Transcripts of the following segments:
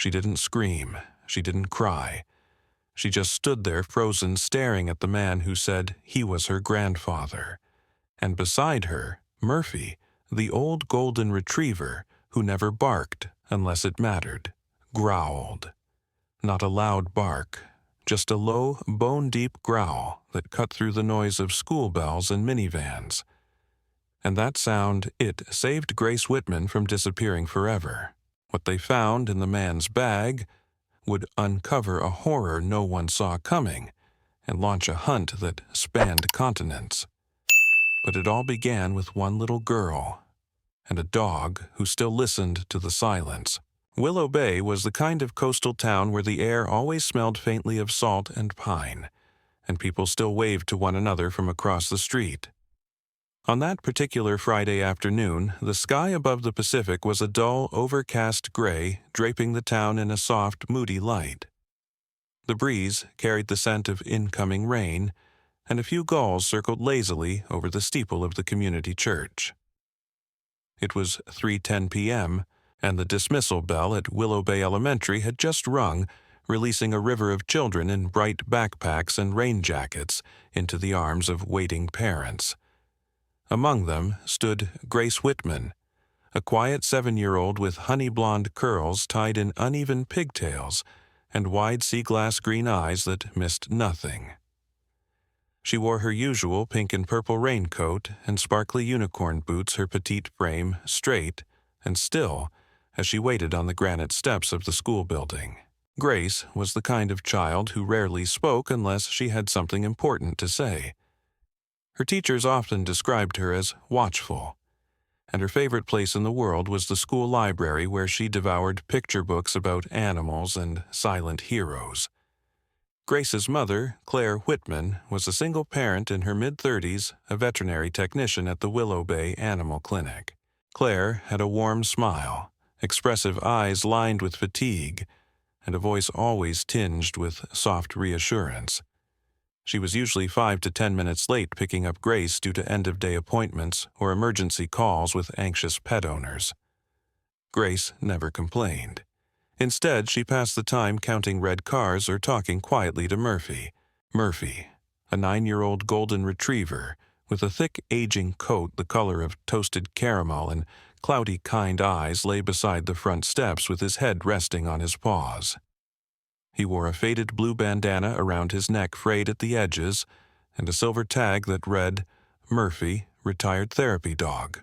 She didn't scream. She didn't cry. She just stood there frozen, staring at the man who said he was her grandfather. And beside her, Murphy, the old golden retriever who never barked unless it mattered, growled. Not a loud bark, just a low, bone-deep growl that cut through the noise of school bells and minivans. And that sound, it saved Grace Whitman from disappearing forever. What they found in the man's bag would uncover a horror no one saw coming and launch a hunt that spanned continents. But it all began with one little girl and a dog who still listened to the silence. Willow Bay was the kind of coastal town where the air always smelled faintly of salt and pine, and people still waved to one another from across the street. On that particular Friday afternoon, the sky above the Pacific was a dull, overcast gray, draping the town in a soft, moody light. The breeze carried the scent of incoming rain, and a few gulls circled lazily over the steeple of the community church. It was 3:10 p.m., and the dismissal bell at Willow Bay Elementary had just rung, releasing a river of children in bright backpacks and rain jackets into the arms of waiting parents. Among them stood Grace Whitman, a quiet 7-year-old with honey-blonde curls tied in uneven pigtails and wide sea-glass green eyes that missed nothing. She wore her usual pink and purple raincoat and sparkly unicorn boots, her petite frame straight and still as she waited on the granite steps of the school building. Grace was the kind of child who rarely spoke unless she had something important to say. Her teachers often described her as watchful, and her favorite place in the world was the school library where she devoured picture books about animals and silent heroes. Grace's mother, Claire Whitman, was a single parent in her mid-30s, a veterinary technician at the Willow Bay Animal Clinic. Claire had a warm smile, expressive eyes lined with fatigue, and a voice always tinged with soft reassurance. She was usually 5 to 10 minutes late picking up Grace due to end-of-day appointments or emergency calls with anxious pet owners. Grace never complained. Instead, she passed the time counting red cars or talking quietly to Murphy. Murphy, a 9-year-old golden retriever with a thick, aging coat the color of toasted caramel and cloudy, kind eyes, lay beside the front steps with his head resting on his paws. He wore a faded blue bandana around his neck frayed at the edges and a silver tag that read, Murphy, Retired Therapy Dog.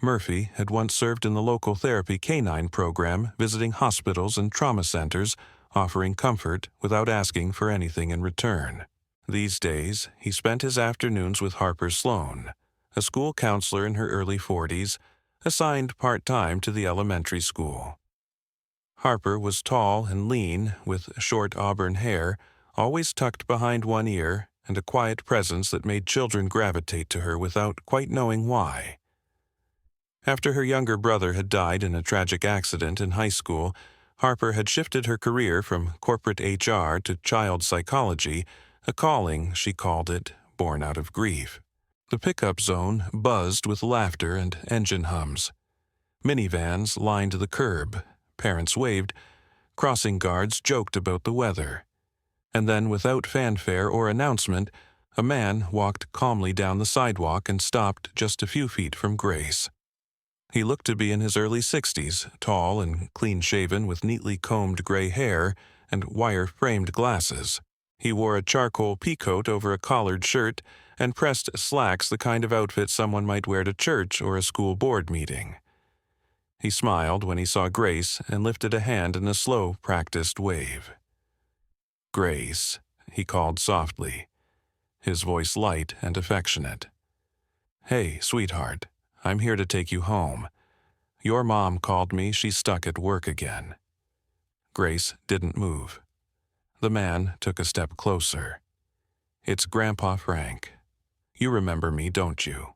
Murphy had once served in the local therapy canine program, visiting hospitals and trauma centers, offering comfort without asking for anything in return. These days, he spent his afternoons with Harper Sloan, a school counselor in her early 40s, assigned part-time to the elementary school. Harper was tall and lean, with short auburn hair, always tucked behind one ear, and a quiet presence that made children gravitate to her without quite knowing why. After her younger brother had died in a tragic accident in high school, Harper had shifted her career from corporate HR to child psychology, a calling, she called it, born out of grief. The pickup zone buzzed with laughter and engine hums. Minivans lined the curb. Parents waved. Crossing guards joked about the weather. And then, without fanfare or announcement, a man walked calmly down the sidewalk and stopped just a few feet from Grace. He looked to be in his early 60s, tall and clean-shaven with neatly combed gray hair and wire-framed glasses. He wore a charcoal peacoat over a collared shirt and pressed slacks, the kind of outfit someone might wear to church or a school board meeting. He smiled when he saw Grace and lifted a hand in a slow, practiced wave. "Grace," he called softly, his voice light and affectionate. "Hey, sweetheart, I'm here to take you home. Your mom called me. She's stuck at work again." Grace didn't move. The man took a step closer. "It's Grandpa Frank. You remember me, don't you?"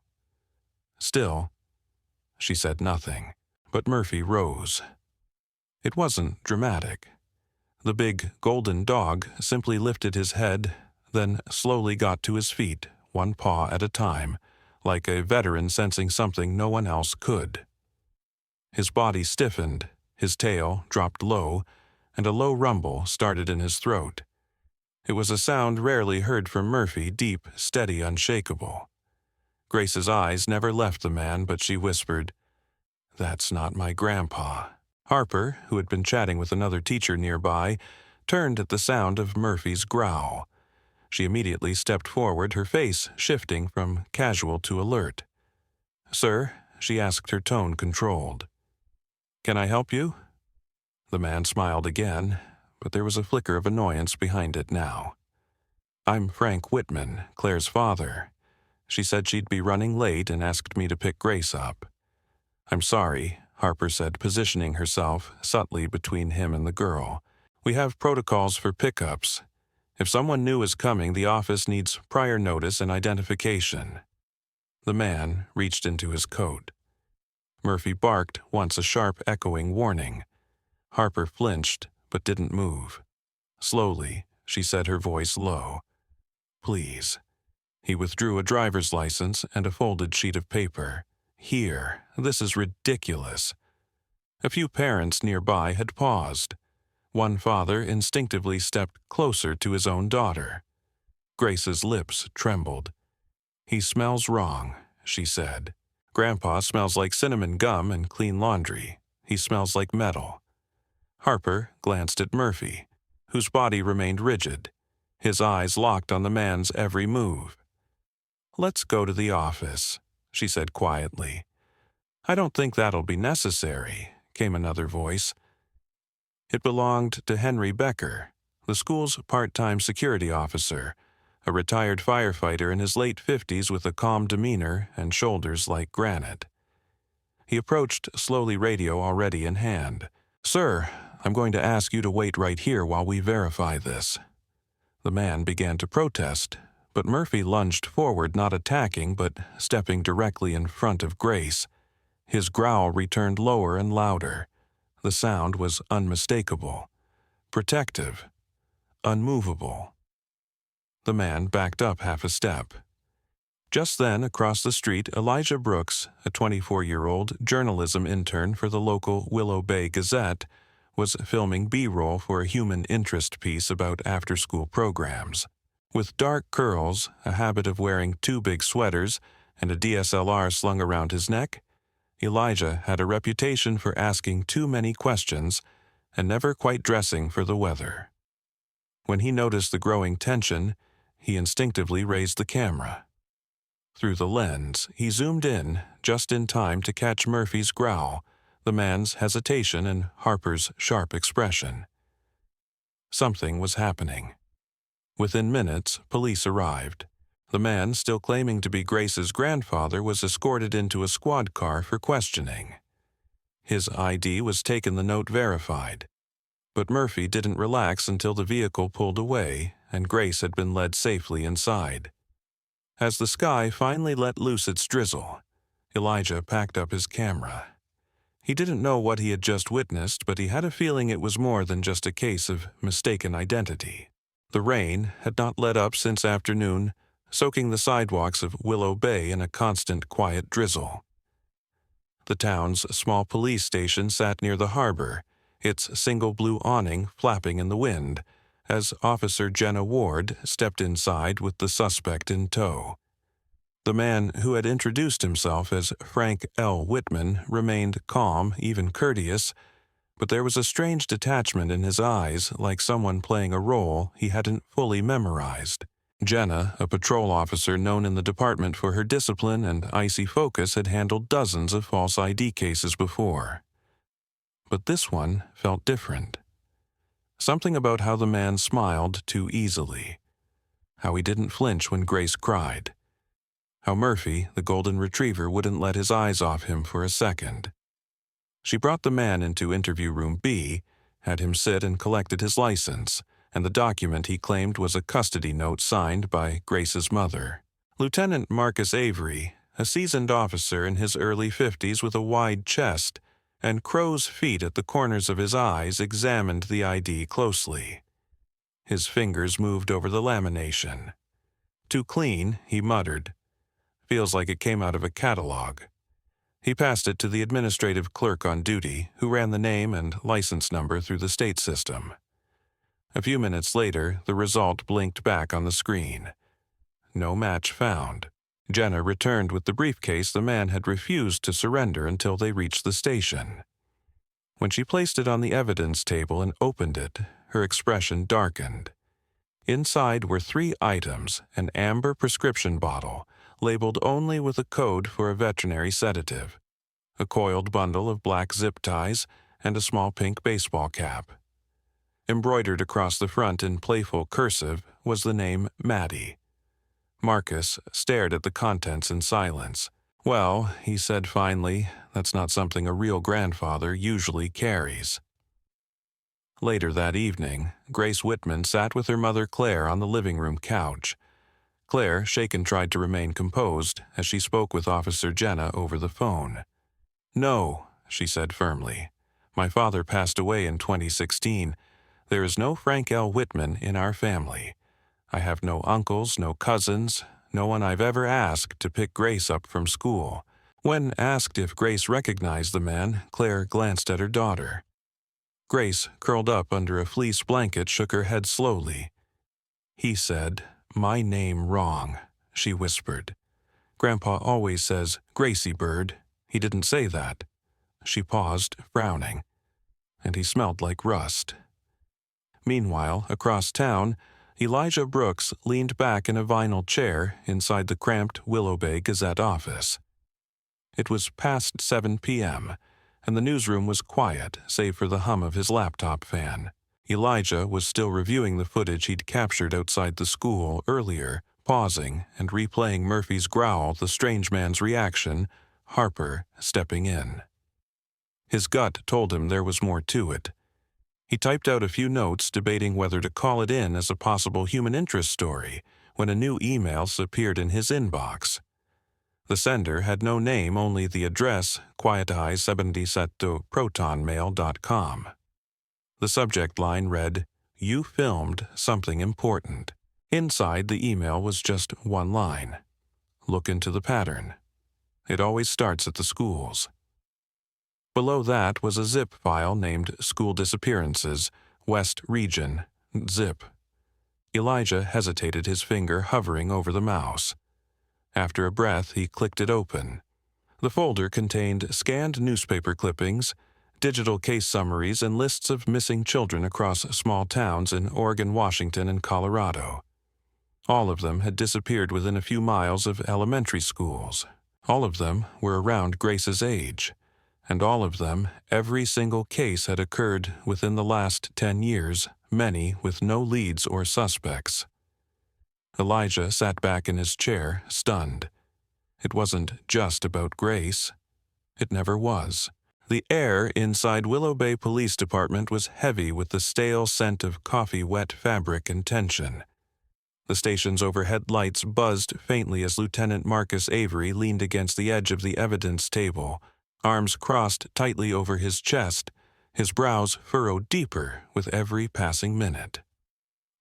Still, she said nothing, but Murphy rose. It wasn't dramatic. The big golden dog simply lifted his head, then slowly got to his feet, one paw at a time, like a veteran sensing something no one else could. His body stiffened, His tail dropped low, and a low rumble started in his throat. It was a sound rarely heard from Murphy, deep, steady, unshakable. Grace's eyes never left the man, but she whispered, "That's not my grandpa." Harper, who had been chatting with another teacher nearby, turned at the sound of Murphy's growl. She immediately stepped forward, her face shifting from casual to alert. "Sir," she asked, her tone controlled. "Can I help you?" The man smiled again, but there was a flicker of annoyance behind it now. "I'm Frank Whitman, Claire's father. She said she'd be running late and asked me to pick Grace up." "I'm sorry," Harper said, positioning herself subtly between him and the girl. "We have protocols for pickups. If someone new is coming, the office needs prior notice and identification." The man reached into his coat. Murphy barked once, a sharp, echoing warning. Harper flinched, but didn't move. Slowly, she said, her voice low, "Please." He withdrew a driver's license and a folded sheet of paper. "Here, this is ridiculous." A few parents nearby had paused. One father instinctively stepped closer to his own daughter. Grace's lips trembled. "He smells wrong," she said. "Grandpa smells like cinnamon gum and clean laundry. He smells like metal." Harper glanced at Murphy, whose body remained rigid, his eyes locked on the man's every move. "Let's go to the office," she said quietly. "I don't think that'll be necessary," came another voice. It belonged to Henry Becker, the school's part-time security officer, a retired firefighter in his late 50s with a calm demeanor and shoulders like granite. He approached, slowly, radio already in hand. "Sir, I'm going to ask you to wait right here while we verify this." The man began to protest, but Murphy lunged forward, not attacking, but stepping directly in front of Grace. His growl returned lower and louder. The sound was unmistakable, protective, unmovable. The man backed up half a step. Just then, across the street, Elijah Brooks, a 24-year-old journalism intern for the local Willow Bay Gazette, was filming B-roll for a human interest piece about after-school programs. With dark curls, a habit of wearing two big sweaters, and a DSLR slung around his neck, Elijah had a reputation for asking too many questions and never quite dressing for the weather. When he noticed the growing tension, he instinctively raised the camera. Through the lens, he zoomed in just in time to catch Murphy's growl, the man's hesitation, and Harper's sharp expression. Something was happening. Within minutes, police arrived. The man, still claiming to be Grace's grandfather, was escorted into a squad car for questioning. His ID was taken, the note verified. But Murphy didn't relax until the vehicle pulled away and Grace had been led safely inside. As the sky finally let loose its drizzle, Elijah packed up his camera. He didn't know what he had just witnessed, but he had a feeling it was more than just a case of mistaken identity. The rain had not let up since afternoon, soaking the sidewalks of Willow Bay in a constant, quiet drizzle. The town's small police station sat near the harbor, its single blue awning flapping in the wind, as Officer Jenna Ward stepped inside with the suspect in tow. The man who had introduced himself as Frank L. Whitman remained calm, even courteous, but there was a strange detachment in his eyes, like someone playing a role he hadn't fully memorized. Jenna, a patrol officer known in the department for her discipline and icy focus, had handled dozens of false ID cases before. But this one felt different. Something about how the man smiled too easily, how he didn't flinch when Grace cried, how Murphy, the golden retriever, wouldn't let his eyes off him for a second. She brought the man into interview room B, had him sit, and collected his license and the document he claimed was a custody note signed by Grace's mother. Lieutenant Marcus Avery, a seasoned officer in his early 50s with a wide chest and crow's feet at the corners of his eyes, examined the ID closely. His fingers moved over the lamination. "Too clean," he muttered. "Feels like it came out of a catalog." He passed it to the administrative clerk on duty, who ran the name and license number through the state system. A few minutes later, the result blinked back on the screen. No match found. Jenna returned with the briefcase the man had refused to surrender until they reached the station. When she placed it on the evidence table and opened it, her expression darkened. Inside were 3 items: an amber prescription bottle, labeled only with a code for a veterinary sedative, a coiled bundle of black zip ties, and a small pink baseball cap. Embroidered across the front in playful cursive was the name Maddie. Marcus stared at the contents in silence. "Well," he said finally, "that's not something a real grandfather usually carries." Later that evening, Grace Whitman sat with her mother Claire on the living room couch. Claire, shaken, tried to remain composed as she spoke with Officer Jenna over the phone. "No," she said firmly. "My father passed away in 2016. There is no Frank L. Whitman in our family. I have no uncles, no cousins, no one I've ever asked to pick Grace up from school." When asked if Grace recognized the man, Claire glanced at her daughter. Grace, curled up under a fleece blanket, shook her head slowly. "He said, 'My name wrong,'" she whispered. "Grandpa always says, 'Gracie bird.' He didn't say that." She paused, frowning. "And he smelled like rust." Meanwhile, across town, Elijah Brooks leaned back in a vinyl chair inside the cramped Willow Bay Gazette office. It was past 7 p.m., and the newsroom was quiet save for the hum of his laptop fan. Elijah was still reviewing the footage he'd captured outside the school earlier, pausing and replaying Murphy's growl, the strange man's reaction, Harper stepping in. His gut told him there was more to it. He typed out a few notes, debating whether to call it in as a possible human interest story, when a new email appeared in his inbox. The sender had no name, only the address, quieti77protonmail.com. The subject line read, "You filmed something important." Inside the email was just one line. "Look into the pattern. It always starts at the schools." Below that was a zip file named School Disappearances, West Region, Zip. Elijah hesitated, his finger hovering over the mouse. After a breath, he clicked it open. The folder contained scanned newspaper clippings, digital case summaries, and lists of missing children across small towns in Oregon, Washington, and Colorado. All of them had disappeared within a few miles of elementary schools. All of them were around Grace's age. And all of them, every single case had occurred within the last 10 years, many with no leads or suspects. Elijah sat back in his chair, stunned. It wasn't just about Grace. It never was. The air inside Willow Bay Police Department was heavy with the stale scent of coffee-wet fabric and tension. The station's overhead lights buzzed faintly as Lieutenant Marcus Avery leaned against the edge of the evidence table, arms crossed tightly over his chest, his brows furrowed deeper with every passing minute.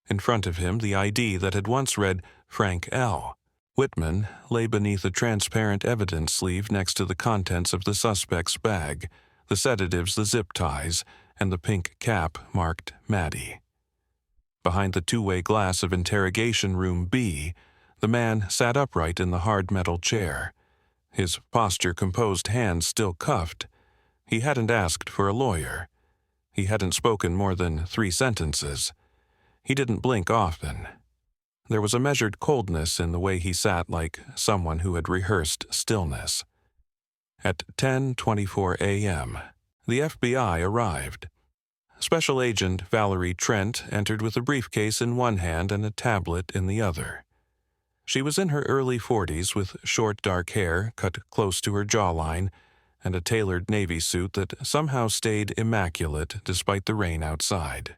In front of him, the ID that had once read Frank L. Whitman lay beneath a transparent evidence sleeve next to the contents of the suspect's bag, the sedatives, the zip ties, and the pink cap marked Maddie. Behind the two-way glass of Interrogation Room B, the man sat upright in the hard metal chair, his posture composed, hands still cuffed. He hadn't asked for a lawyer. He hadn't spoken more than 3 sentences. He didn't blink often. There was a measured coldness in the way he sat, like someone who had rehearsed stillness. At 10:24 a.m., the FBI arrived. Special Agent Valerie Trent entered with a briefcase in one hand and a tablet in the other. She was in her early 40s with short dark hair cut close to her jawline and a tailored navy suit that somehow stayed immaculate despite the rain outside.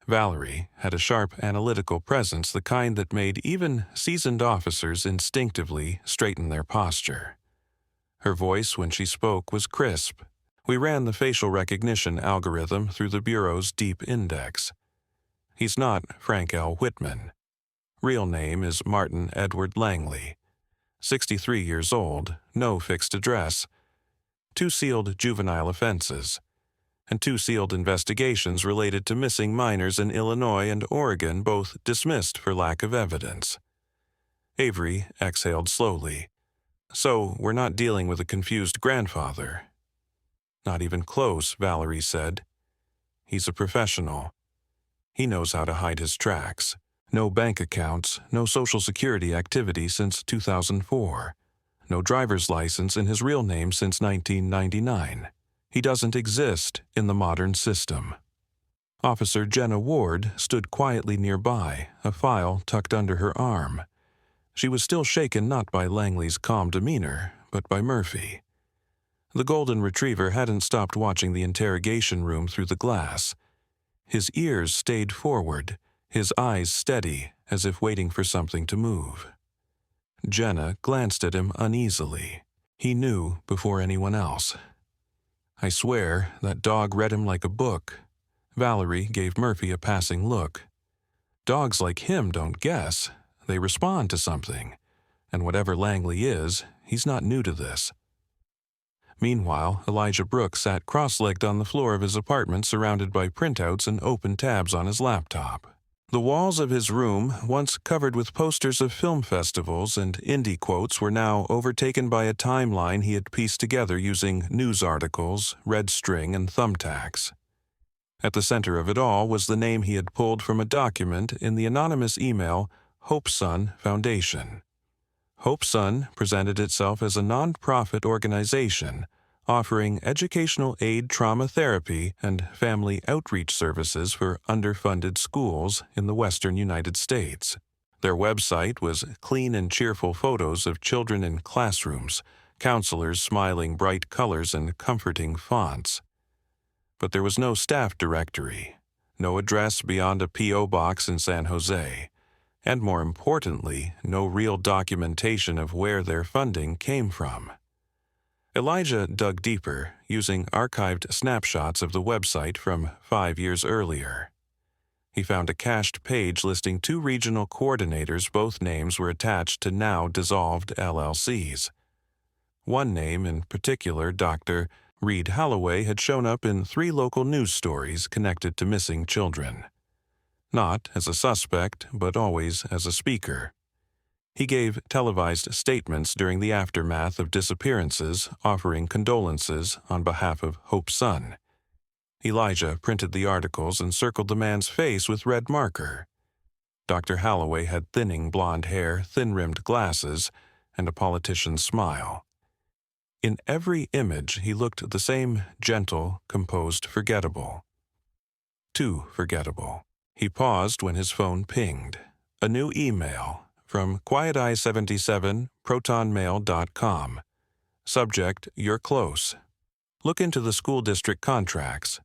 Valerie had a sharp analytical presence, the kind that made even seasoned officers instinctively straighten their posture. Her voice when she spoke was crisp. "We ran the facial recognition algorithm through the Bureau's deep index. He's not Frank L. Whitman. Real name is Martin Edward Langley. 63 years old, no fixed address, 2 sealed juvenile offenses, and 2 sealed investigations related to missing minors in Illinois and Oregon, both dismissed for lack of evidence. Avery exhaled slowly. So we're not dealing with a confused grandfather. Not even close, Valerie said. He's a professional. He knows how to hide his tracks. No bank accounts, no Social Security activity since 2004. No driver's license in his real name since 1999. He doesn't exist in the modern system. Officer Jenna Ward stood quietly nearby, a file tucked under her arm. She was still shaken not by Langley's calm demeanor, but by Murphy. The golden retriever hadn't stopped watching the interrogation room through the glass. His ears stayed forward, his eyes steady, as if waiting for something to move. Jenna glanced at him uneasily. He knew before anyone else. I swear that dog read him like a book. Valerie gave Murphy a passing look. Dogs like him don't guess. They respond to something. And whatever Langley is, he's not new to this. Meanwhile, Elijah Brooks sat cross-legged on the floor of his apartment, surrounded by printouts and open tabs on his laptop. The walls of his room, once covered with posters of film festivals and indie quotes, were now overtaken by a timeline he had pieced together using news articles, red string, and thumbtacks. At the center of it all was the name he had pulled from a document in the anonymous email Hope Sun Foundation. Hope Sun presented itself as a non-profit organization offering educational aid, trauma therapy, and family outreach services for underfunded schools in the western United States. Their website was clean and cheerful photos of children in classrooms, counselors smiling bright colors and comforting fonts. But there was no staff directory, no address beyond a P.O. box in San Jose, and more importantly, no real documentation of where their funding came from. Elijah dug deeper, using archived snapshots of the website from 5 years earlier. He found a cached page listing 2 regional coordinators. Both names were attached to now dissolved LLCs. One name in particular, Dr. Reed Holloway, had shown up in 3 local news stories connected to missing children. Not as a suspect, but always as a speaker. He gave televised statements during the aftermath of disappearances, offering condolences on behalf of Hope Sun. Elijah printed the articles and circled the man's face with red marker. Dr. Holloway had thinning blonde hair, thin-rimmed glasses, and a politician's smile. In every image, he looked the same gentle, composed, forgettable. Too forgettable. He paused when his phone pinged. A new email from QuietEye77, protonmail.com. Subject, You're close. Look into the school district contracts.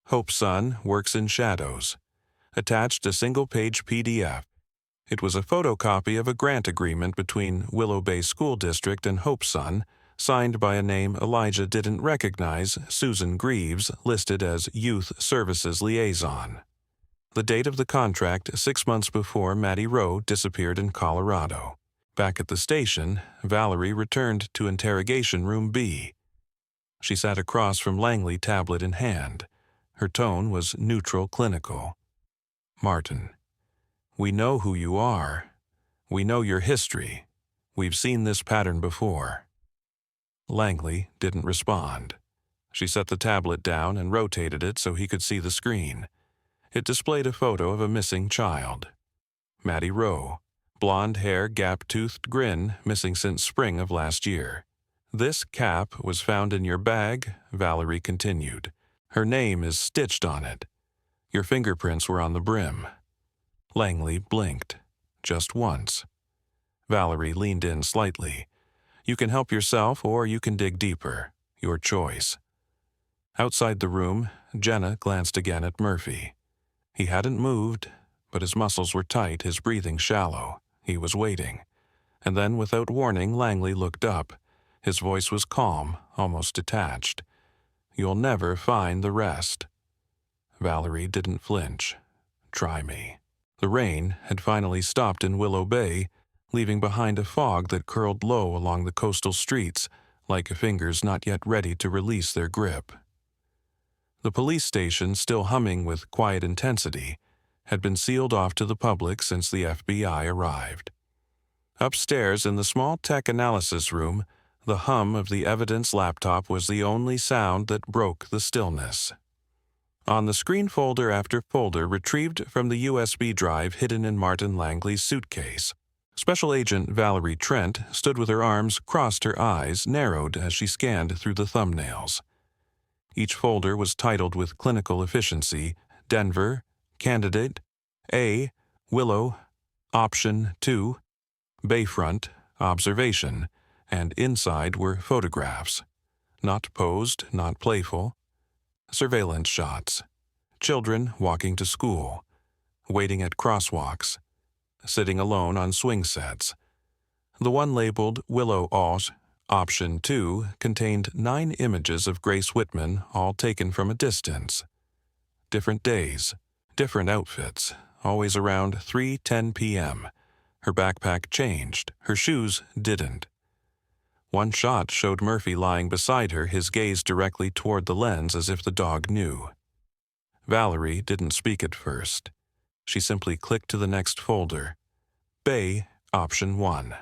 Hope Sun works in shadows. Attached a single-page PDF. It was a photocopy of a grant agreement between Willow Bay School District and Hope Sun, signed by a name Elijah didn't recognize, Susan Greaves, listed as Youth Services Liaison. The date of the contract 6 months before Maddie Rowe disappeared in Colorado. Back at the station, Valerie returned to interrogation room B. She sat across from Langley, tablet in hand. Her tone was neutral, clinical. Martin, we know who you are. We know your history. We've seen this pattern before. Langley didn't respond. She set the tablet down and rotated it so he could see the screen. It displayed a photo of a missing child. Maddie Rowe. Blonde hair, gap-toothed grin, missing since spring of last year. This cap was found in your bag, Valerie continued. Her name is stitched on it. Your fingerprints were on the brim. Langley blinked. Just once. Valerie leaned in slightly. You can help yourself or you can dig deeper. Your choice. Outside the room, Jenna glanced again at Murphy. He hadn't moved, but his muscles were tight, his breathing shallow. He was waiting. And then, without warning, Langley looked up. His voice was calm, almost detached. You'll never find the rest. Valerie didn't flinch. Try me. The rain had finally stopped in Willow Bay, leaving behind a fog that curled low along the coastal streets, like fingers not yet ready to release their grip. The police station, still humming with quiet intensity, had been sealed off to the public since the FBI arrived. Upstairs in the small tech analysis room, the hum of the evidence laptop was the only sound that broke the stillness. On the screen, folder after folder retrieved from the USB drive hidden in Martin Langley's suitcase. Special Agent Valerie Trent stood with her arms crossed, her eyes narrowed as she scanned through the thumbnails. Each folder was titled with clinical efficiency, Denver, Candidate, A, Willow, Option 2, Bayfront, Observation, and inside were photographs. Not posed, not playful. Surveillance shots. Children walking to school, waiting at crosswalks, sitting alone on swing sets. The one labeled Willow Alt, Option 2, contained 9 images of Grace Whitman, all taken from a distance. Different days, different outfits, always around 3:10 p.m. Her backpack changed, her shoes didn't. One shot showed Murphy lying beside her, his gaze directly toward the lens as if the dog knew. Valerie didn't speak at first. She simply clicked to the next folder. Bay, Option 1.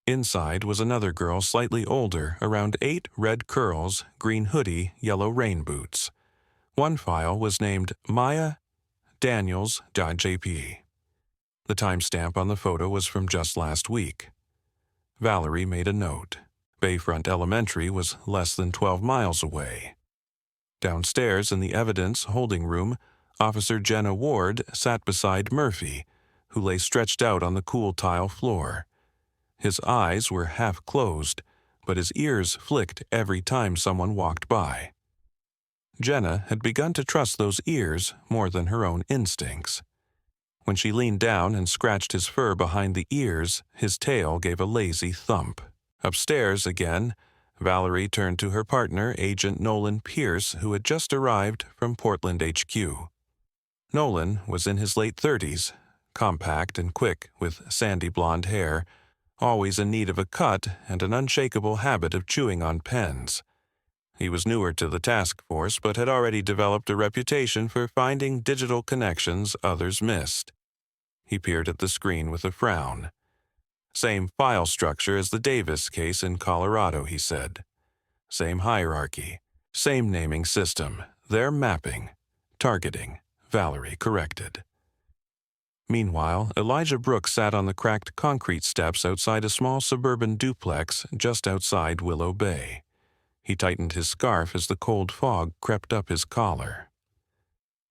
Inside was another girl slightly older, around 8, red curls, green hoodie, yellow rain boots. One file was named Maya Daniels.jp. The timestamp on the photo was from just last week. Valerie made a note. Bayfront Elementary was less than 12 miles away. Downstairs in the evidence holding room, Officer Jenna Ward sat beside Murphy, who lay stretched out on the cool tile floor. His eyes were half closed, but his ears flicked every time someone walked by. Jenna had begun to trust those ears more than her own instincts. When she leaned down and scratched his fur behind the ears, his tail gave a lazy thump. Upstairs again, Valerie turned to her partner, Agent Nolan Pierce, who had just arrived from Portland HQ. Nolan was in his late 30s, compact and quick, with sandy blonde hair, always in need of a cut and an unshakable habit of chewing on pens. He was newer to the task force, but had already developed a reputation for finding digital connections others missed. He peered at the screen with a frown. Same file structure as the Davis case in Colorado, he said. Same hierarchy, same naming system. They're mapping. Targeting, Valerie corrected. Meanwhile, Elijah Brooks sat on the cracked concrete steps outside a small suburban duplex just outside Willow Bay. He tightened his scarf as the cold fog crept up his collar.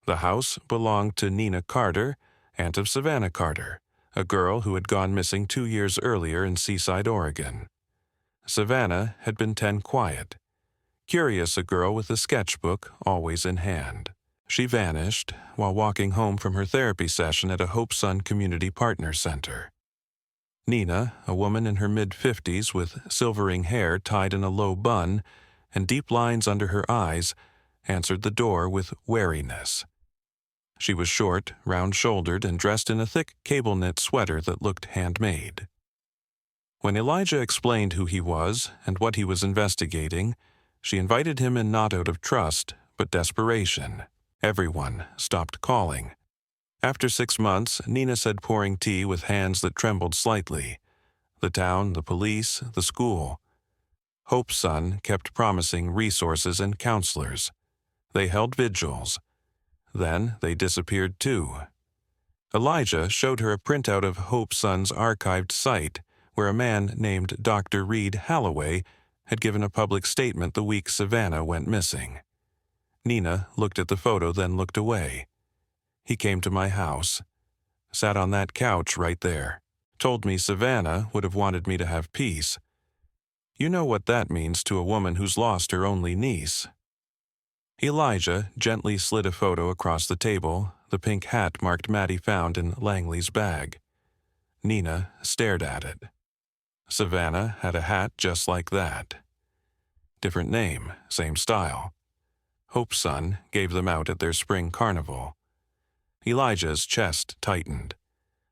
The house belonged to Nina Carter, aunt of Savannah Carter, a girl who had gone missing 2 years earlier in Seaside, Oregon. Savannah had been 10 quiet. Curious, a girl with a sketchbook always in hand. She vanished while walking home from her therapy session at a Hope Sun Community Partner Center. Nina, a woman in her mid-50s with silvering hair tied in a low bun and deep lines under her eyes, answered the door with wariness. She was short, round-shouldered, and dressed in a thick cable-knit sweater that looked handmade. When Elijah explained who he was and what he was investigating, she invited him in not out of trust, but desperation. Everyone stopped calling. After 6 months, Nina said, pouring tea with hands that trembled slightly. The town, the police, the school. Hope's Son kept promising resources and counselors. They held vigils. Then they disappeared too. Elijah showed her a printout of Hope's Son's archived site, where a man named Dr. Reed Halloway had given a public statement the week Savannah went missing. Nina looked at the photo, then looked away. He came to my house, sat on that couch right there, told me Savannah would have wanted me to have peace. You know what that means to a woman who's lost her only niece. Elijah gently slid a photo across the table, the pink hat marked Maddie found in Langley's bag. Nina stared at it. Savannah had a hat just like that. Different name, same style. Hope's Son gave them out at their spring carnival. Elijah's chest tightened.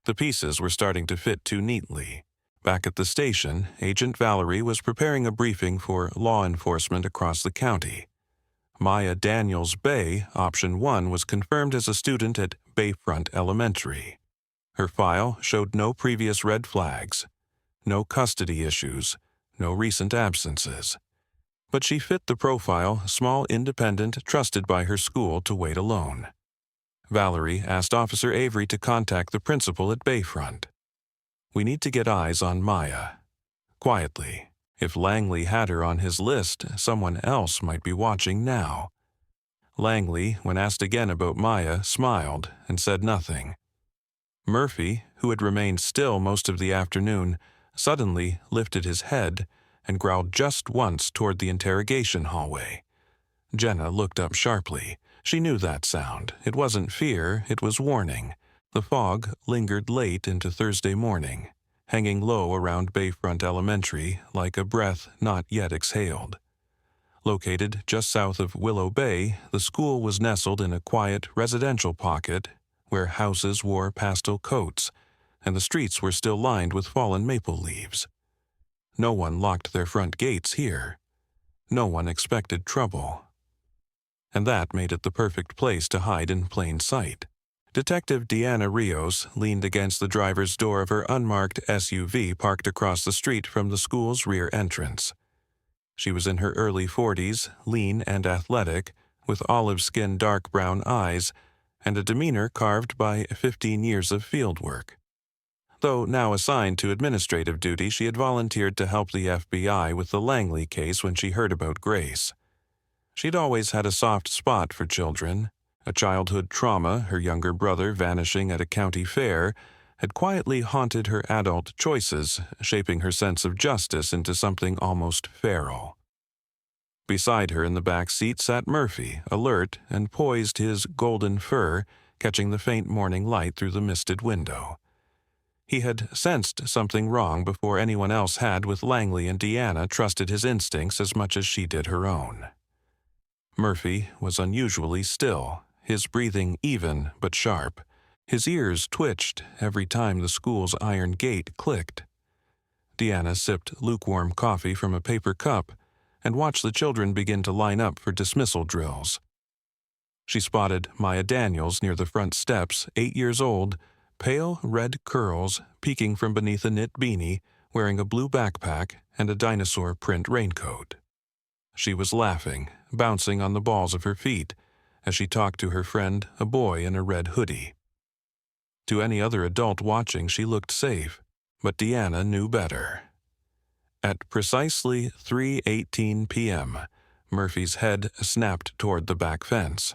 The pieces were starting to fit too neatly, Back at the station, Agent Valerie was preparing a briefing for law enforcement across the county. Maya Daniels Bay, option 1, was confirmed as a student at Bayfront Elementary. Her file showed no previous red flags, no custody issues, no recent absences. But she fit the profile, small, independent, trusted by her school to wait alone. Valerie asked Officer Avery to contact the principal at Bayfront. "We need to get eyes on Maya." Quietly. If Langley had her on his list, someone else might be watching now. Langley, when asked again about Maya, smiled and said nothing. Murphy, who had remained still most of the afternoon, suddenly lifted his head and growled just once toward the interrogation hallway. Jenna looked up sharply. She knew that sound. It wasn't fear, it was warning. The fog lingered late into Thursday morning, hanging low around Bayfront Elementary like a breath not yet exhaled. Located just south of Willow Bay, the school was nestled in a quiet residential pocket where houses wore pastel coats and the streets were still lined with fallen maple leaves. No one locked their front gates here. No one expected trouble. And that made it the perfect place to hide in plain sight. Detective Deanna Rios leaned against the driver's door of her unmarked SUV parked across the street from the school's rear entrance. She was in her early 40s, lean and athletic, with olive-skinned dark brown eyes, and a demeanor carved by 15 years of field work. Though now assigned to administrative duty, she had volunteered to help the FBI with the Langley case when she heard about Grace. She'd always had a soft spot for children. A childhood trauma, her younger brother vanishing at a county fair, had quietly haunted her adult choices, shaping her sense of justice into something almost feral. Beside her in the back seat sat Murphy, alert and poised, his golden fur catching the faint morning light through the misted window. He had sensed something wrong before anyone else had, with Langley, and Deanna trusted his instincts as much as she did her own. Murphy was unusually still, his breathing even but sharp. His ears twitched every time the school's iron gate clicked. Deanna sipped lukewarm coffee from a paper cup and watched the children begin to line up for dismissal drills. She spotted Maya Daniels near the front steps, 8 years old, pale red curls peeking from beneath a knit beanie, wearing a blue backpack and a dinosaur print raincoat. She was laughing, bouncing on the balls of her feet, as she talked to her friend, a boy in a red hoodie. To any other adult watching, she looked safe, but Deanna knew better. At precisely 3:18 p.m., Murphy's head snapped toward the back fence.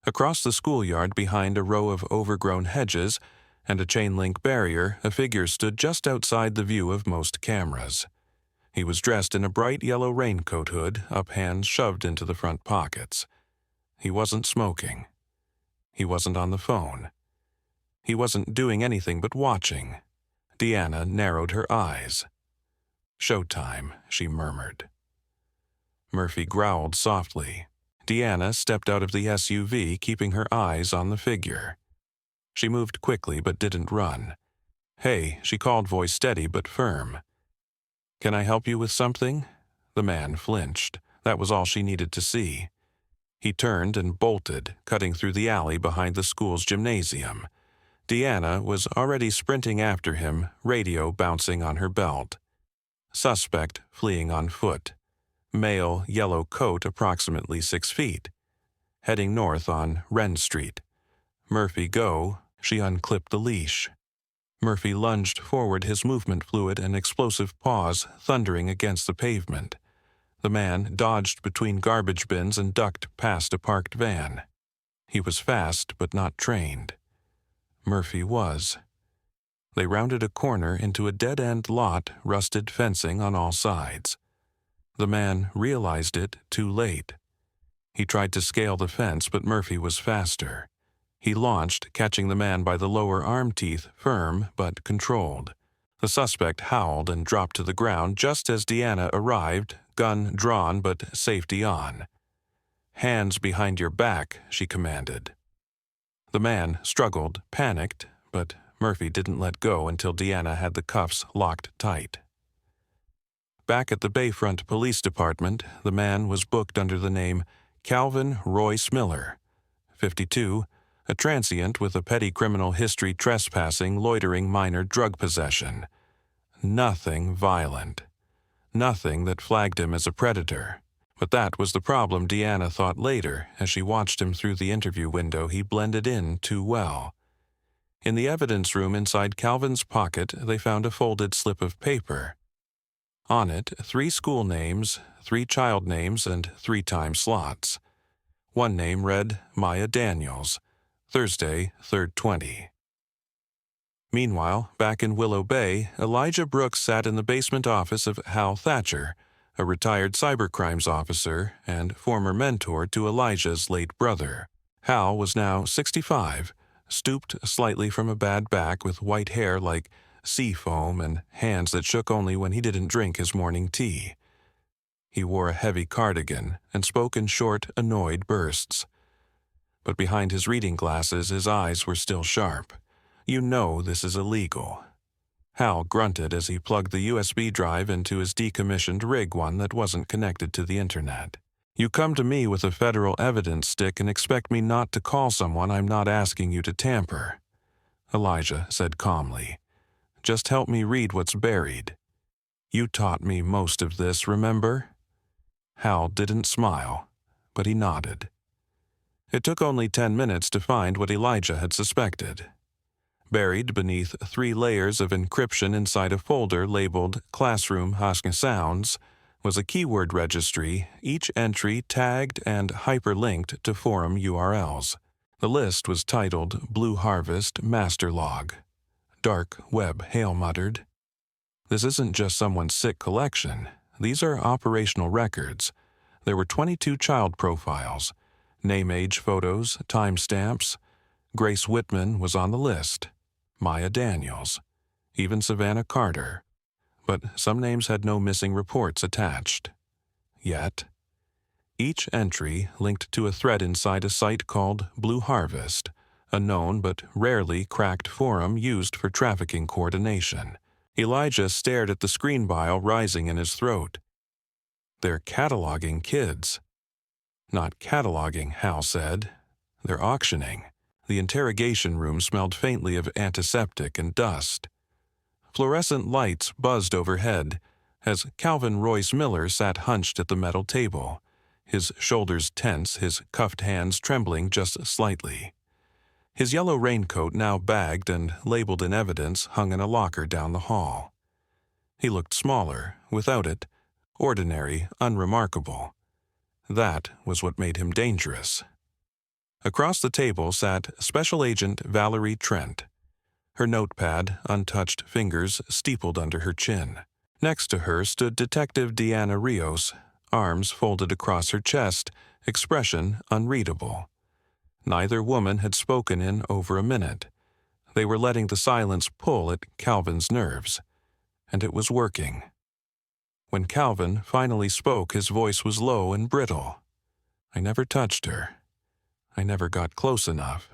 Across the schoolyard, behind a row of overgrown hedges and a chain-link barrier, a figure stood just outside the view of most cameras. He was dressed in a bright yellow raincoat hood, up hands shoved into the front pockets. He wasn't smoking. He wasn't on the phone. He wasn't doing anything but watching. Deanna narrowed her eyes. "Showtime," she murmured. Murphy growled softly. Deanna stepped out of the SUV, keeping her eyes on the figure. She moved quickly but didn't run. "Hey," she called, voice steady but firm. "Can I help you with something?" The man flinched. That was all she needed to see. He turned and bolted, cutting through the alley behind the school's gymnasium. Deanna was already sprinting after him, radio bouncing on her belt. Suspect fleeing on foot. Male, yellow coat approximately 6 feet. Heading north on Wren Street. "Murphy, go." She unclipped the leash. Murphy lunged forward, his movement fluid, an explosive pause thundering against the pavement. The man dodged between garbage bins and ducked past a parked van. He was fast but not trained. Murphy was. They rounded a corner into a dead-end lot, rusted fencing on all sides. The man realized it too late. He tried to scale the fence, but Murphy was faster. He launched, catching the man by the lower arm teeth, firm but controlled. The suspect howled and dropped to the ground just as Deanna arrived, gun drawn but safety on. "Hands behind your back," she commanded. The man struggled, panicked, but Murphy didn't let go until Deanna had the cuffs locked tight. Back at the Bayfront Police Department, the man was booked under the name Calvin Royce Miller, 52, a transient with a petty criminal history, trespassing, loitering, minor drug possession. Nothing violent. Nothing that flagged him as a predator. But that was the problem, Deanna thought later as she watched him through the interview window. He blended in too well. In the evidence room inside Calvin's pocket, they found a folded slip of paper. On it, 3 school names, 3 child names, and 3 time slots. One name read Maya Daniels, Thursday, 3/20. Meanwhile, back in Willow Bay, Elijah Brooks sat in the basement office of Hal Thatcher, a retired cybercrimes officer and former mentor to Elijah's late brother. Hal was now 65, stooped slightly from a bad back with white hair like sea foam and hands that shook only when he didn't drink his morning tea. He wore a heavy cardigan and spoke in short, annoyed bursts. But behind his reading glasses, his eyes were still sharp. "You know this is illegal." Hal grunted as he plugged the USB drive into his decommissioned rig, one that wasn't connected to the internet. "You come to me with a federal evidence stick and expect me not to call someone I'm not asking you to tamper," Elijah said calmly. "Just help me read what's buried. You taught me most of this, remember?" Hal didn't smile, but he nodded. It took only 10 minutes to find what Elijah had suspected. Buried beneath 3 layers of encryption inside a folder labeled Classroom Husky Sounds was a keyword registry, each entry tagged and hyperlinked to forum URLs. The list was titled Blue Harvest Master Log. "Dark web," Hale muttered. "This isn't just someone's sick collection. These are operational records." There were 22 child profiles, name-age photos, timestamps. Grace Whitman was on the list, Maya Daniels, even Savannah Carter. But some names had no missing reports attached. Yet, each entry linked to a thread inside a site called Blue Harvest, a known but rarely cracked forum used for trafficking coordination. Elijah stared at the screen bile rising in his throat. "They're cataloging kids." "Not cataloging," Hal said. "They're auctioning." The interrogation room smelled faintly of antiseptic and dust. Fluorescent lights buzzed overhead as Calvin Royce Miller sat hunched at the metal table, his shoulders tense, his cuffed hands trembling just slightly. His yellow raincoat, now bagged and labeled in evidence, hung in a locker down the hall. He looked smaller, without it, ordinary, unremarkable. That was what made him dangerous. Across the table sat Special Agent Valerie Trent, her notepad, untouched fingers steepled under her chin. Next to her stood Detective Deanna Rios, arms folded across her chest, expression unreadable. Neither woman had spoken in over a minute. They were letting the silence pull at Calvin's nerves, and it was working. When Calvin finally spoke, his voice was low and brittle. "I never touched her. I never got close enough."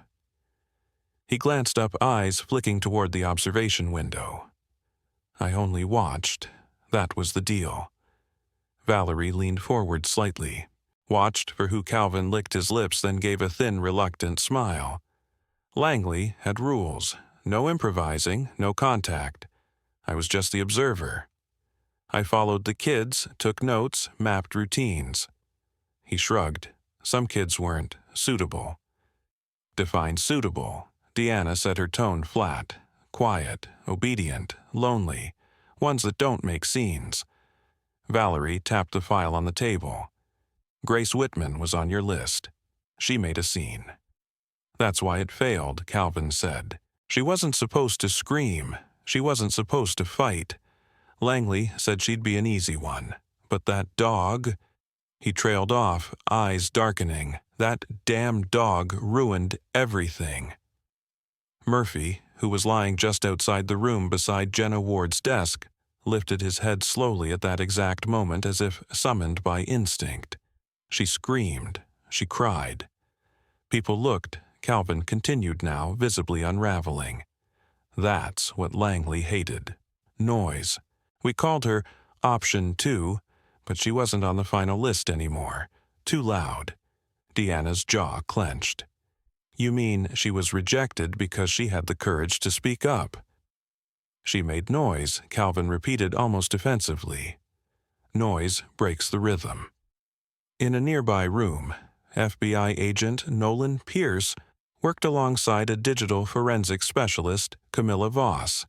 He glanced up, eyes flicking toward the observation window. "I only watched. That was the deal." Valerie leaned forward slightly, watched for who Calvin licked his lips, then gave a thin, reluctant smile. "Langley had rules. No improvising, no contact. I was just the observer. I followed the kids, took notes, mapped routines." He shrugged. "Some kids weren't suitable." "Define suitable." Deanna said, her tone flat. "Quiet, obedient, lonely. Ones that don't make scenes." Valerie tapped the file on the table. "Grace Whitman was on your list. She made a scene." "That's why it failed," Calvin said. "She wasn't supposed to scream. She wasn't supposed to fight. Langley said she'd be an easy one. But that dog—" He trailed off, eyes darkening. "That damn dog ruined everything." Murphy, who was lying just outside the room beside Jenna Ward's desk, lifted his head slowly at that exact moment as if summoned by instinct. She screamed. She cried. People looked. Calvin continued now, visibly unraveling. That's what Langley hated. Noise. We called her Option 2, but she wasn't on the final list anymore. Too loud. Deanna's jaw clenched. You mean she was rejected because she had the courage to speak up? She made noise, Calvin repeated almost defensively. Noise breaks the rhythm. In a nearby room, FBI agent Nolan Pierce worked alongside a digital forensics specialist, Camilla Voss,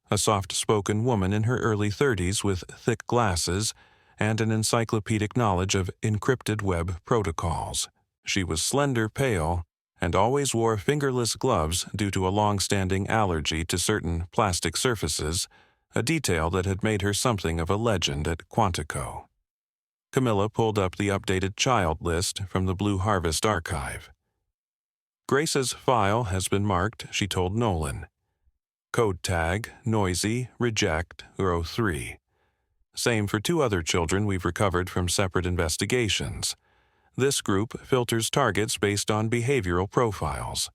a soft-spoken woman in her early 30s with thick glasses and an encyclopedic knowledge of encrypted web protocols. She was slender, pale, and always wore fingerless gloves due to a long-standing allergy to certain plastic surfaces, a detail that had made her something of a legend at Quantico. Camilla pulled up the updated child list from the Blue Harvest archive. Grace's file has been marked, she told Nolan. Code tag, noisy, reject, row 3. Same for 2 other children we've recovered from separate investigations. This group filters targets based on behavioral profiles.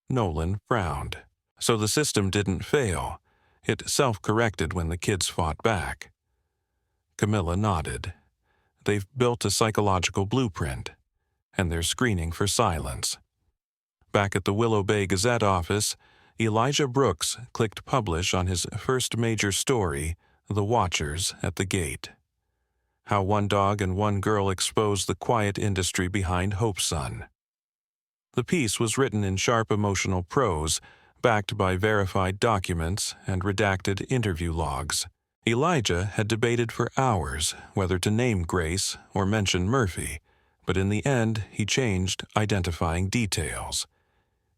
Nolan frowned. So the system didn't fail. It self-corrected when the kids fought back. Camilla nodded. They've built a psychological blueprint, and they're screening for silence. Back at the Willow Bay Gazette office, Elijah Brooks clicked publish on his first major story, The Watchers at the Gate. How one dog and one girl exposed the quiet industry behind Hope's Son. The piece was written in sharp emotional prose, backed by verified documents and redacted interview logs. Elijah had debated for hours whether to name Grace or mention Murphy, but in the end he changed identifying details.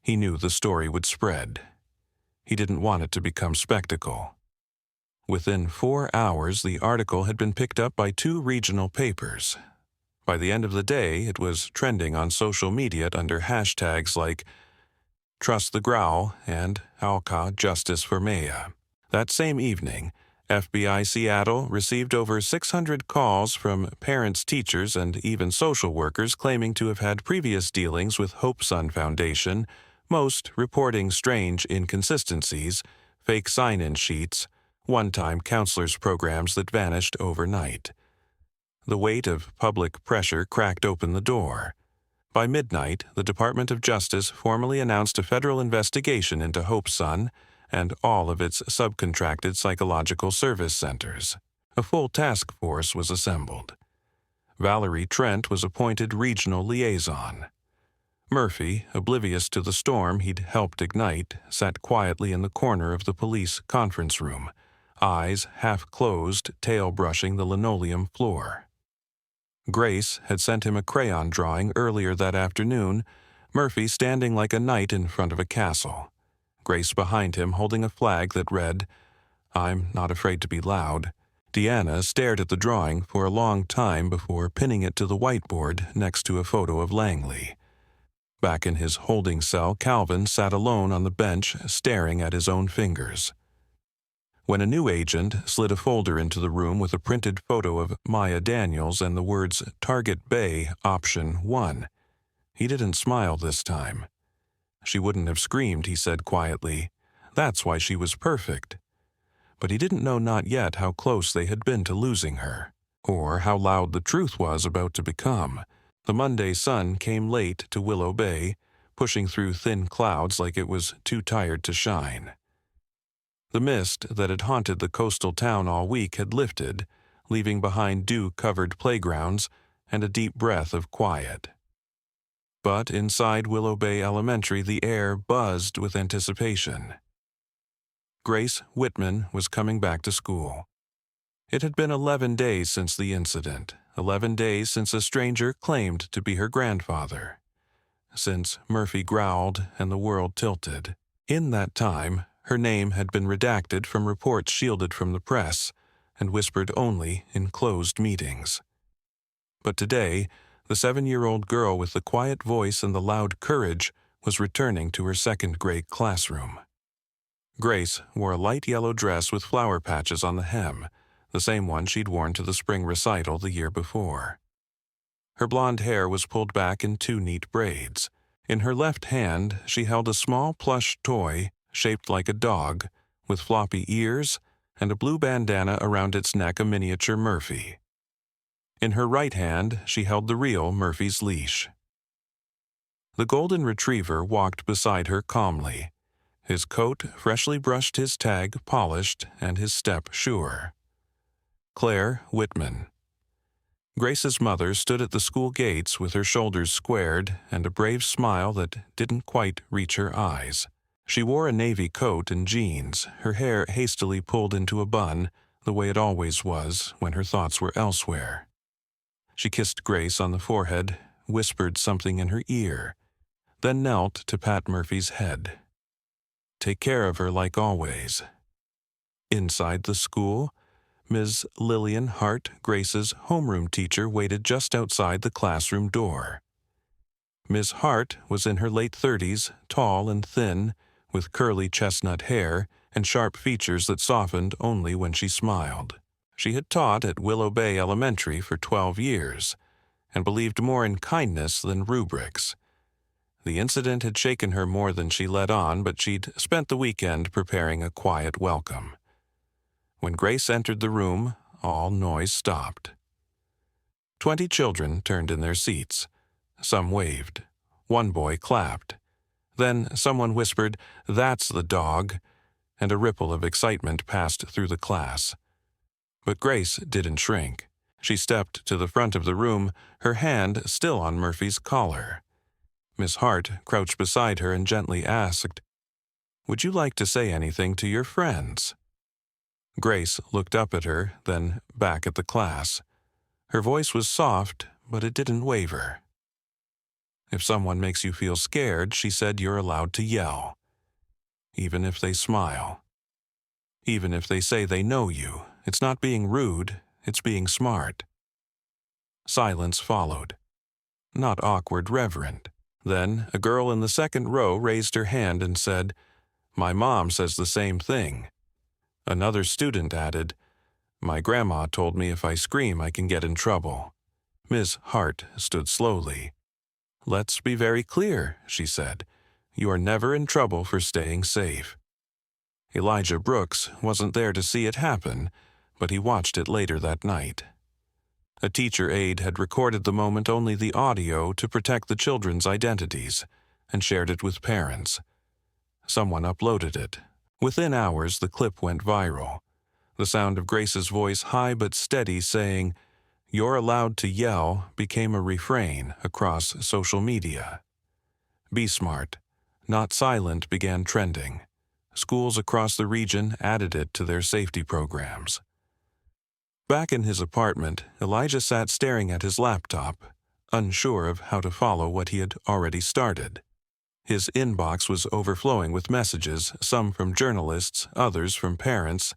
He knew the story would spread. He didn't want it to become spectacle. Within 4 hours, the article had been picked up by 2 regional papers. By the end of the day, it was trending on social media under hashtags like Trust the Growl and Alca Justice for Maya. That same evening, FBI Seattle received over 600 calls from parents, teachers, and even social workers claiming to have had previous dealings with Hope's Son Foundation, most reporting strange inconsistencies, fake sign-in sheets, one-time counselors' programs that vanished overnight. The weight of public pressure cracked open the door. By midnight, the Department of Justice formally announced a federal investigation into Hope's Son and all of its subcontracted psychological service centers. A full task force was assembled. Valerie Trent was appointed regional liaison. Murphy, oblivious to the storm he'd helped ignite, sat quietly in the corner of the police conference room, eyes half closed, tail brushing the linoleum floor. Grace had sent him a crayon drawing earlier that afternoon, Murphy standing like a knight in front of a castle. Grace behind him holding a flag that read, "I'm not afraid to be loud." Deanna stared at the drawing for a long time before pinning it to the whiteboard next to a photo of Langley. Back in his holding cell, Calvin sat alone on the bench, staring at his own fingers. When a new agent slid a folder into the room with a printed photo of Maya Daniels and the words Target Bay Option 1, he didn't smile this time. She wouldn't have screamed, he said quietly. That's why she was perfect. But he didn't know not yet how close they had been to losing her, or how loud the truth was about to become. The Monday sun came late to Willow Bay, pushing through thin clouds like it was too tired to shine. The mist that had haunted the coastal town all week had lifted, leaving behind dew-covered playgrounds and a deep breath of quiet. But inside Willow Bay Elementary, the air buzzed with anticipation. Grace Whitman was coming back to school. It had been 11 days since the incident, 11 days since a stranger claimed to be her grandfather, since Murphy growled and the world tilted. In that time, her name had been redacted from reports shielded from the press and whispered only in closed meetings. But today, the 7-year-old girl with the quiet voice and the loud courage was returning to her second-grade classroom. Grace wore a light yellow dress with flower patches on the hem, the same one she'd worn to the spring recital the year before. Her blonde hair was pulled back in 2 neat braids. In her left hand, she held a small plush toy, shaped like a dog, with floppy ears and a blue bandana around its neck, a miniature Murphy. In her right hand, she held the real Murphy's leash. The golden retriever walked beside her calmly, his coat freshly brushed, his tag polished, and his step sure. Claire Whitman. Grace's mother stood at the school gates with her shoulders squared and a brave smile that didn't quite reach her eyes. She wore a navy coat and jeans, her hair hastily pulled into a bun, the way it always was when her thoughts were elsewhere. She kissed Grace on the forehead, whispered something in her ear, then knelt to pat Murphy's head. Take care of her like always. Inside the school, Ms. Lillian Hart, Grace's homeroom teacher, waited just outside the classroom door. Ms. Hart was in her late 30s, tall and thin, with curly chestnut hair and sharp features that softened only when she smiled. She had taught at Willow Bay Elementary for 12 years and believed more in kindness than rubrics. The incident had shaken her more than she let on, but she'd spent the weekend preparing a quiet welcome. When Grace entered the room, all noise stopped. 20 children turned in their seats. Some waved. One boy clapped. Then someone whispered, "That's the dog," and a ripple of excitement passed through the class. But Grace didn't shrink. She stepped to the front of the room, her hand still on Murphy's collar. Miss Hart crouched beside her and gently asked, "Would you like to say anything to your friends?" Grace looked up at her, then back at the class. Her voice was soft, but it didn't waver. "If someone makes you feel scared," she said, "you're allowed to yell. Even if they smile. Even if they say they know you. It's not being rude, it's being smart." Silence followed. Not awkward, reverent. Then a girl in the second row raised her hand and said, "My mom says the same thing." Another student added, "My grandma told me if I scream I can get in trouble." Ms. Hart stood slowly. "Let's be very clear," she said. "You are never in trouble for staying safe." Elijah Brooks wasn't there to see it happen, but he watched it later that night. A teacher aide had recorded the moment, only the audio, to protect the children's identities, and shared it with parents. Someone uploaded it. Within hours, the clip went viral. The sound of Grace's voice, high but steady, saying, "You're allowed to yell," became a refrain across social media. "Be smart, not silent" began trending. Schools across the region added it to their safety programs. Back in his apartment, Elijah sat staring at his laptop, unsure of how to follow what he had already started. His inbox was overflowing with messages, some from journalists, others from parents,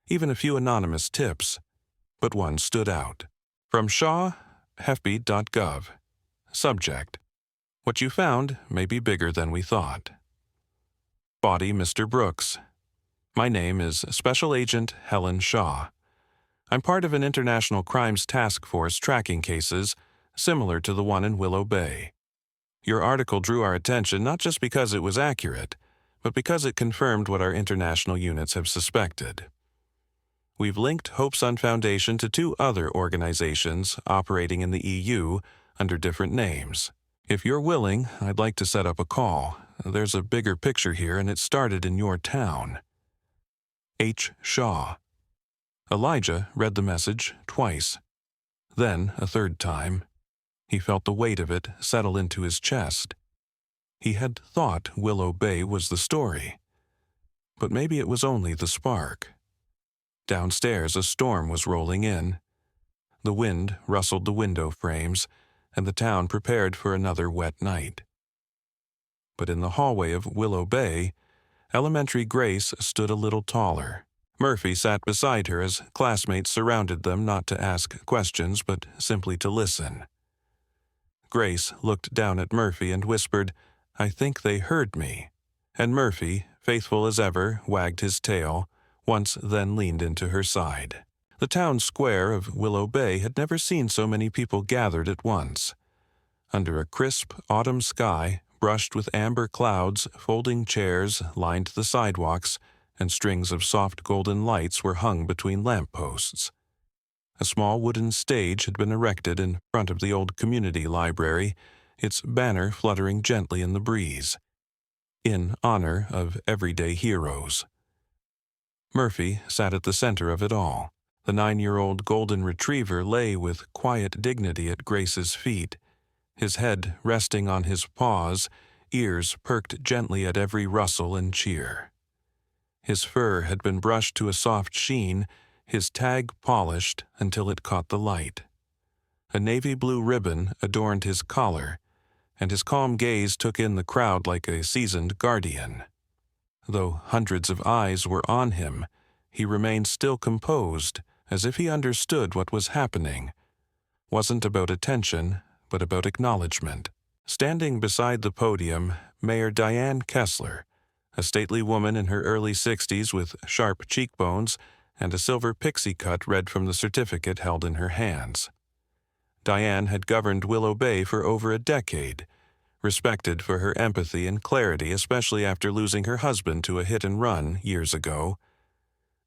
even a few anonymous tips. But one stood out. From Shaw, hefby.gov. Subject: "What you found may be bigger than we thought." Body: Mr. Brooks. "My name is Special Agent Helen Shaw. I'm part of an international crimes task force tracking cases similar to the one in Willow Bay. Your article drew our attention not just because it was accurate, but because it confirmed what our international units have suspected. We've linked Hope Sun Foundation to 2 other organizations operating in the EU under different names. If you're willing, I'd like to set up a call. There's a bigger picture here, and it started in your town. H. Shaw." Elijah read the message twice, then a third time. He felt the weight of it settle into his chest. He had thought Willow Bay was the story, but maybe it was only the spark. Downstairs, a storm was rolling in. The wind rustled the window frames, and the town prepared for another wet night. But in the hallway of Willow Bay, elementary Grace stood a little taller. Murphy sat beside her as classmates surrounded them, not to ask questions, but simply to listen. Grace looked down at Murphy and whispered, "I think they heard me." And Murphy, faithful as ever, wagged his tail, once then leaned into her side. The town square of Willow Bay had never seen so many people gathered at once. Under a crisp autumn sky, brushed with amber clouds, folding chairs lined the sidewalks, and strings of soft golden lights were hung between lampposts. A small wooden stage had been erected in front of the old community library, its banner fluttering gently in the breeze, in honor of everyday heroes. Murphy sat at the center of it all. The 9-year-old golden retriever lay with quiet dignity at Grace's feet, his head resting on his paws, ears perked gently at every rustle and cheer. His fur had been brushed to a soft sheen, his tag polished until it caught the light. A navy blue ribbon adorned his collar, and his calm gaze took in the crowd like a seasoned guardian. Though hundreds of eyes were on him, he remained still composed, as if he understood what was happening. Wasn't about attention, but about acknowledgement. Standing beside the podium, Mayor Diane Kessler, a stately woman in her early 60s with sharp cheekbones and a silver pixie cut read from the certificate held in her hands. Diane had governed Willow Bay for over a decade, respected for her empathy and clarity, especially after losing her husband to a hit-and-run years ago.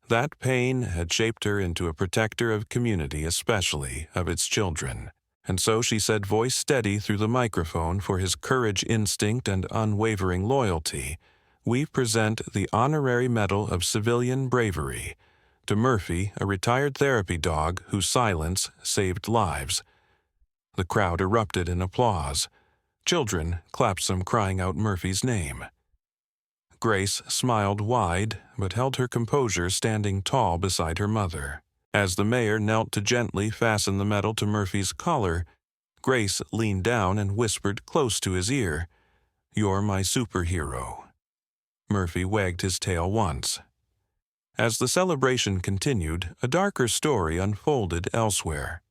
That pain had shaped her into a protector of community, especially of its children. And so she said, voice steady through the microphone for his courage, instinct, and unwavering loyalty, "We present the Honorary Medal of Civilian Bravery to Murphy, a retired therapy dog whose silence saved lives." The crowd erupted in applause. Children clapped some, crying out Murphy's name. Grace smiled wide, but held her composure, standing tall beside her mother. As the mayor knelt to gently fasten the medal to Murphy's collar, Grace leaned down and whispered close to his ear, "You're my superhero." Murphy wagged his tail once. As the celebration continued, a darker story unfolded elsewhere.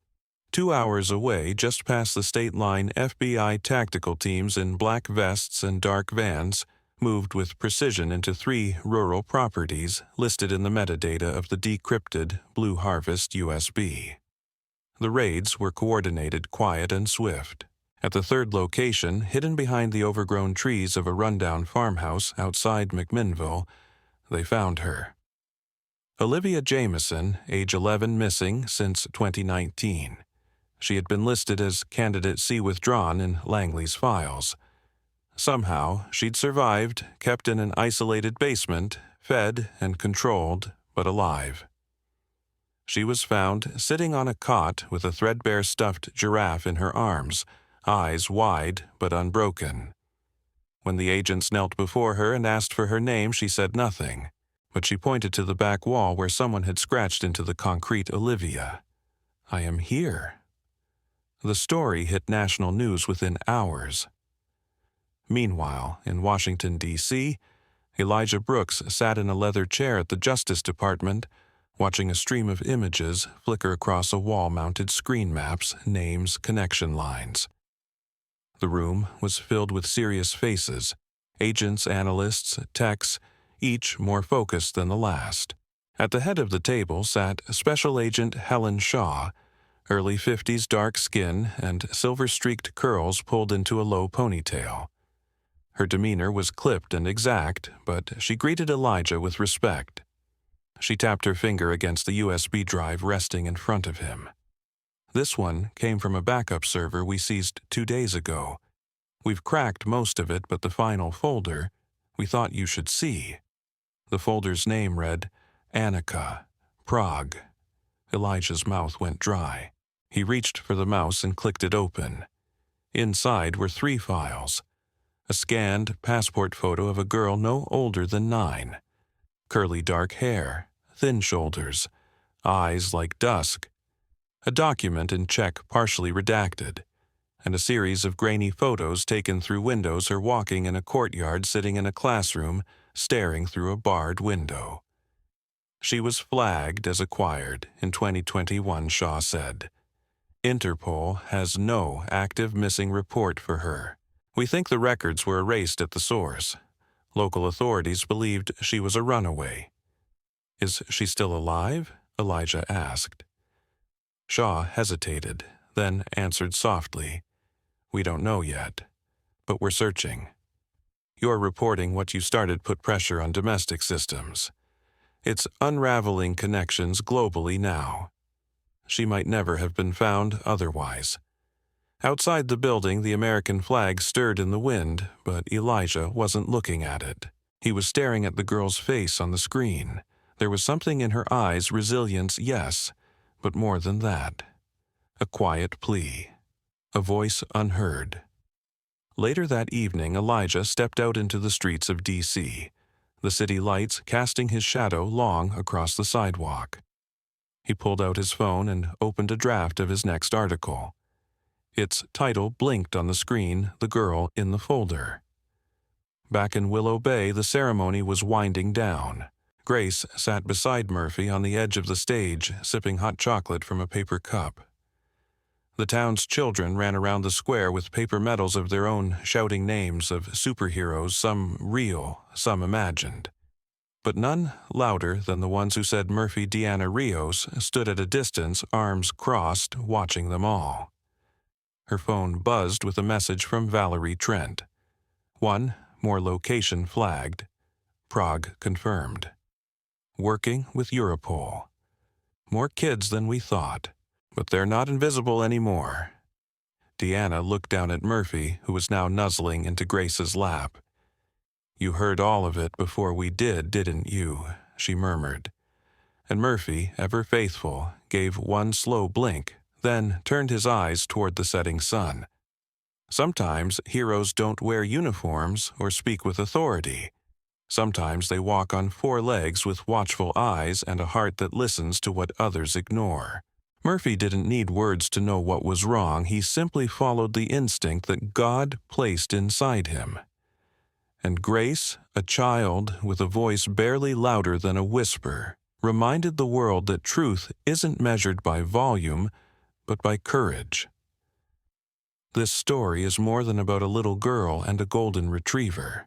2 hours away, just past the state line, FBI tactical teams in black vests and dark vans moved with precision into 3 rural properties listed in the metadata of the decrypted Blue Harvest USB. The raids were coordinated, quiet, and swift. At the 3rd location, hidden behind the overgrown trees of a rundown farmhouse outside McMinnville, they found her. Olivia Jameson, age 11, missing since 2019. She had been listed as Candidate C withdrawn in Langley's files. Somehow, she'd survived, kept in an isolated basement, fed and controlled, but alive. She was found sitting on a cot with a threadbare stuffed giraffe in her arms, eyes wide but unbroken. When the agents knelt before her and asked for her name, she said nothing, but she pointed to the back wall where someone had scratched into the concrete Olivia. "I am here." The story hit national news within hours. Meanwhile, in Washington, D.C., Elijah Brooks sat in a leather chair at the Justice Department, watching a stream of images flicker across a wall-mounted screen maps, names, connection lines. The room was filled with serious faces, agents, analysts, techs, each more focused than the last. At the head of the table sat Special Agent Helen Shaw, early 50s dark skin and silver-streaked curls pulled into a low ponytail. Her demeanor was clipped and exact, but she greeted Elijah with respect. She tapped her finger against the USB drive resting in front of him. "This one came from a backup server we seized 2 days ago. We've cracked most of it, but the final folder, we thought you should see." The folder's name read, Annika, Prague. Elijah's mouth went dry. He reached for the mouse and clicked it open. Inside were 3 files. A scanned passport photo of a girl no older than 9. Curly dark hair, thin shoulders, eyes like dusk. A document in Czech partially redacted, and a series of grainy photos taken through windows, her walking in a courtyard, sitting in a classroom, staring through a barred window. She was flagged as acquired in 2021, Shaw said. Interpol has no active missing report for her. We think the records were erased at the source. Local authorities believed she was a runaway. "Is she still alive?" Elijah asked. Shaw hesitated, then answered softly, "We don't know yet, but we're searching." Your reporting what you started put pressure on domestic systems. It's unraveling connections globally now. She might never have been found otherwise. Outside the building, the American flag stirred in the wind, but Elijah wasn't looking at it. He was staring at the girl's face on the screen. There was something in her eyes, resilience, yes, but more than that. A quiet plea. A voice unheard. Later that evening, Elijah stepped out into the streets of D.C., the city lights casting his shadow long across the sidewalk. He pulled out his phone and opened a draft of his next article. Its title blinked on the screen, The Girl in the Folder. Back in Willow Bay, the ceremony was winding down. Grace sat beside Murphy on the edge of the stage, sipping hot chocolate from a paper cup. The town's children ran around the square with paper medals of their own, shouting names of superheroes, some real, some imagined. But none louder than the ones who said Murphy Deanna Rios stood at a distance, arms crossed, watching them all. Her phone buzzed with a message from Valerie Trent. One more location flagged. Prague confirmed. Working with Europol. More kids than we thought. But they're not invisible anymore. Deanna looked down at Murphy, who was now nuzzling into Grace's lap. You heard all of it before we did, didn't you? She murmured. And Murphy, ever faithful, gave one slow blink, then turned his eyes toward the setting sun. Sometimes heroes don't wear uniforms or speak with authority. Sometimes they walk on four legs with watchful eyes and a heart that listens to what others ignore. Murphy didn't need words to know what was wrong. He simply followed the instinct that God placed inside him. And Grace, a child with a voice barely louder than a whisper, reminded the world that truth isn't measured by volume, but by courage. This story is more than about a little girl and a golden retriever.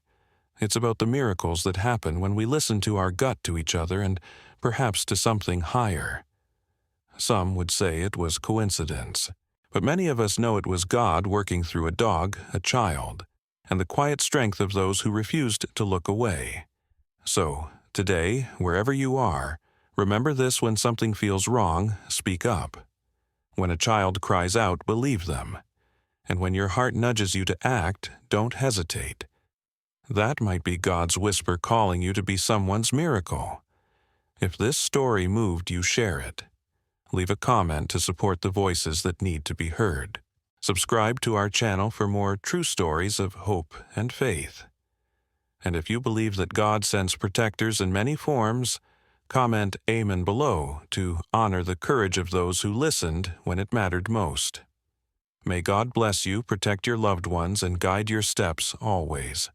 It's about the miracles that happen when we listen to our gut to each other and perhaps to something higher. Some would say it was coincidence, but many of us know it was God working through a dog, a child, and the quiet strength of those who refused to look away. So, today, wherever you are, remember this: when something feels wrong, speak up. When a child cries out, believe them. And when your heart nudges you to act, don't hesitate. That might be God's whisper calling you to be someone's miracle. If this story moved you, share it. Leave a comment to support the voices that need to be heard. Subscribe to our channel for more true stories of hope and faith. And if you believe that God sends protectors in many forms, comment Amen below to honor the courage of those who listened when it mattered most. May God bless you, protect your loved ones, and guide your steps always.